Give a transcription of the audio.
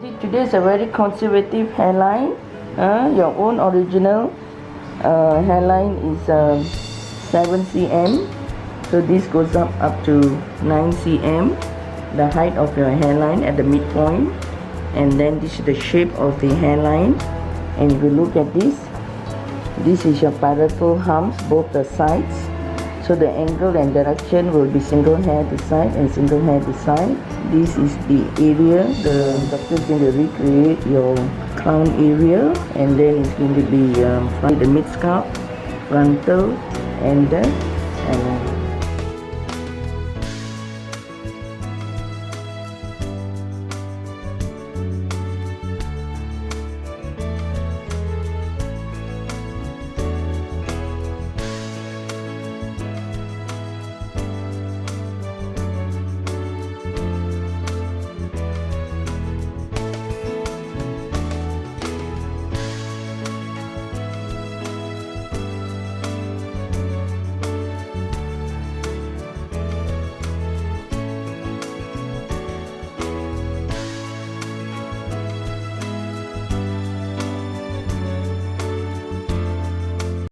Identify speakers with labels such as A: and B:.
A: Today is a very conservative hairline. Your own original hairline is 7 cm. So this goes up to 9 cm. The height of your hairline at the midpoint. And then this is the shape of the hairline. And if you look at this is your parietal humps, both the sides. So the angle and direction will be single hair this side and single hair this side. This is the area. The doctor is going to recreate your crown area, and then it's going to be the mid scalp, frontal, and the